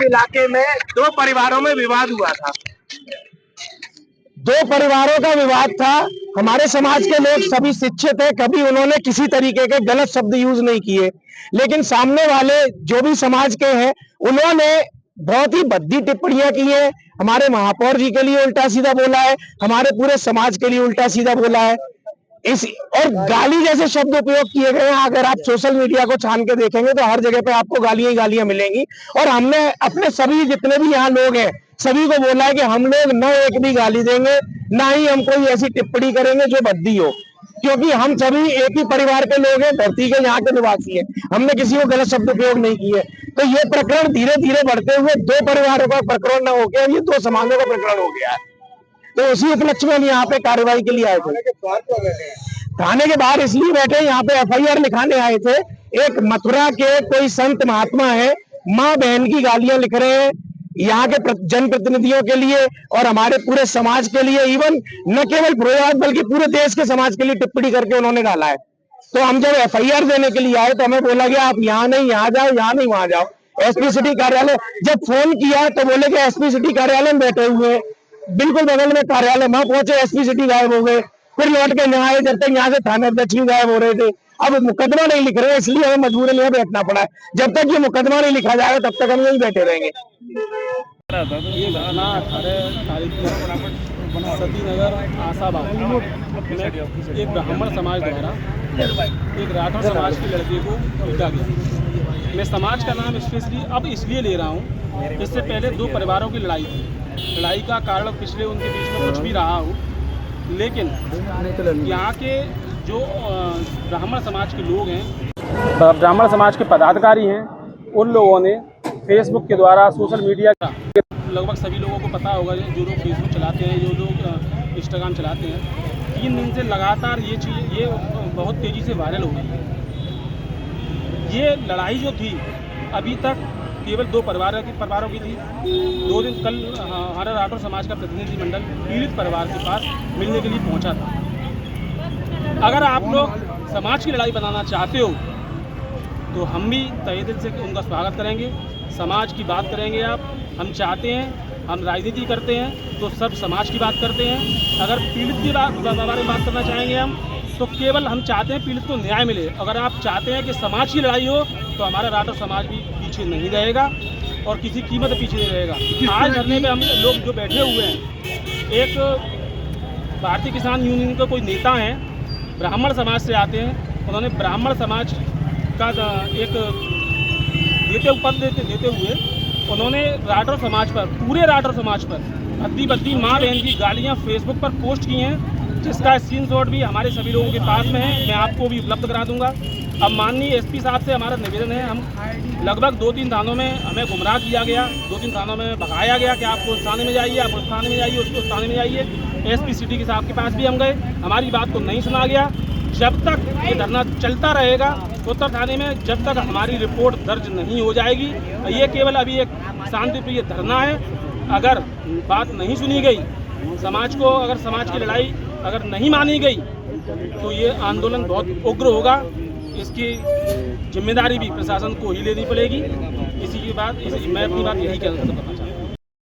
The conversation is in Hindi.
इलाके में दो परिवारों में विवाद हुआ था। दो परिवारों का विवाद था। हमारे समाज के लोग सभी शिक्षित है, कभी उन्होंने किसी तरीके के गलत शब्द यूज नहीं किए, लेकिन सामने वाले जो भी समाज के हैं उन्होंने बहुत ही भद्दी टिप्पणियां की है। हमारे महापौर जी के लिए उल्टा सीधा बोला है, हमारे पूरे समाज के लिए उल्टा सीधा बोला है। इस और गाली जैसे शब्द उपयोग किए गए हैं। अगर आप सोशल मीडिया को छान के देखेंगे तो हर जगह पे आपको गालियां ही गालियां मिलेंगी। और हमने अपने सभी जितने भी यहाँ लोग हैं सभी को बोला है कि हम लोग न एक भी गाली देंगे, ना ही हम कोई ऐसी टिप्पणी करेंगे जो भद्दी हो, क्योंकि हम सभी एक ही परिवार के लोग हैं, धरती के यहाँ के निवासी हैं। हमने किसी को गलत शब्द उपयोग नहीं किए। तो ये प्रकरण धीरे धीरे बढ़ते हुए दो परिवारों का प्रकरण न होकर ये दो समाजों का प्रकरण हो गया है। तो उसी उपलक्ष्य में हम यहाँ पे कार्रवाई के लिए आए थे। थाने के बाहर इसलिए बैठे, यहाँ पे FIR लिखाने आए थे। एक मथुरा के कोई संत महात्मा है, माँ बहन की गालियां लिख रहे हैं यहाँ के जनप्रतिनिधियों के लिए और हमारे पूरे समाज के लिए। इवन न केवल प्रयाग बल्कि पूरे देश के समाज के लिए टिप्पणी करके उन्होंने डाला है। तो हम जब FIR देने के लिए आए तो हमें बोला गया आप यहाँ नहीं यहाँ जाओ, यहाँ नहीं वहां जाओ। SP सिटी कार्यालय जब फोन किया तो बोले कि SP सिटी कार्यालय में बैठे हुए, बिल्कुल बगल में कार्यालय, वहां पहुंचे SP सिटी गायब हो गए। फिर लौट के यहाँ आए, जब तक यहाँ से थाना अध्यक्ष भी गायब हो रहे थे। अब मुकदमा नहीं लिख रहे, इसलिए हमें मजबूरन यहाँ बैठना पड़ा है। जब तक ये मुकदमा नहीं लिखा जाएगा तब तक हम यहीं बैठे रहेंगे। ये घटना 18 तारीख को सती नगर आसाबाद में एक ब्राह्मण समाज द्वारा एक राठौर समाज के लड़के को पीटा गया। मैं समाज का नाम स्पेशली अब इसलिए ले रहा हूँ, इससे पहले दो परिवारों की लड़ाई थी। लड़ाई का कारण पिछले उनके बीच में कुछ भी रहा हो, लेकिन यहाँ के जो ब्राह्मण समाज के लोग हैं, ब्राह्मण समाज के पदाधिकारी हैं, उन लोगों ने फेसबुक के द्वारा, सोशल मीडिया का, लगभग सभी लोगों को पता होगा जो लोग फेसबुक चलाते हैं, जो लोग इंस्टाग्राम चलाते हैं, 3 दिन से लगातार ये चीज़ ये बहुत तेज़ी से वायरल हो गई है। ये लड़ाई जो थी अभी तक केवल दो परिवारों की थी। 2 दिन कल हमारा राठौर समाज का प्रतिनिधिमंडल पीड़ित परिवार के पास मिलने के लिए पहुंचा था। अगर आप लोग समाज की लड़ाई बनाना चाहते हो तो हम भी तहे दिल से उनका स्वागत करेंगे, समाज की बात करेंगे। हम चाहते हैं, हम राजनीति करते हैं तो सब समाज की बात करते हैं। अगर पीड़ित की बारे में बात करना चाहेंगे हम, तो केवल हम चाहते हैं पीड़ित को न्याय मिले। अगर आप चाहते हैं कि समाज की लड़ाई हो तो हमारा राठौर समाज भी पीछे नहीं रहेगा और किसी कीमत पीछे नहीं रहेगा। आज धरने में हम लोग जो बैठे हुए हैं, एक भारतीय किसान यूनियन का कोई नेता हैं, ब्राह्मण समाज से आते हैं। उन्होंने ब्राह्मण समाज का एक देते हुए उन्होंने राठौर समाज पर, पूरे राठौर समाज पर भद्दी माँ बहन की गालियाँ फेसबुक पर पोस्ट की हैं, जिसका स्क्रीनशॉट भी हमारे सभी लोगों के पास में है। मैं आपको भी उपलब्ध करा दूंगा। अब माननीय SP साहब से हमारा निवेदन है, हम लगभग 2-3 थानों में हमें गुमराह किया गया, 2-3 थानों में भगाया गया कि आप उस थाने में जाइए, आप उस थाने में जाइए, उस थाने में जाइए। SP सिटी के साहब के पास भी हम गए, हमारी बात को नहीं सुना गया। जब तक ये धरना चलता रहेगा उत्तर थाने में, जब तक हमारी रिपोर्ट दर्ज नहीं हो जाएगी। ये केवल अभी एक शांतिप्रिय धरना है। अगर बात नहीं सुनी गई, समाज को अगर समाज की लड़ाई अगर नहीं मानी गई तो ये आंदोलन बहुत उग्र होगा। इसकी जिम्मेदारी भी प्रशासन को ही लेनी पड़ेगी। इसी की बात मैं अपनी बात यही कहना चाहता हूँ।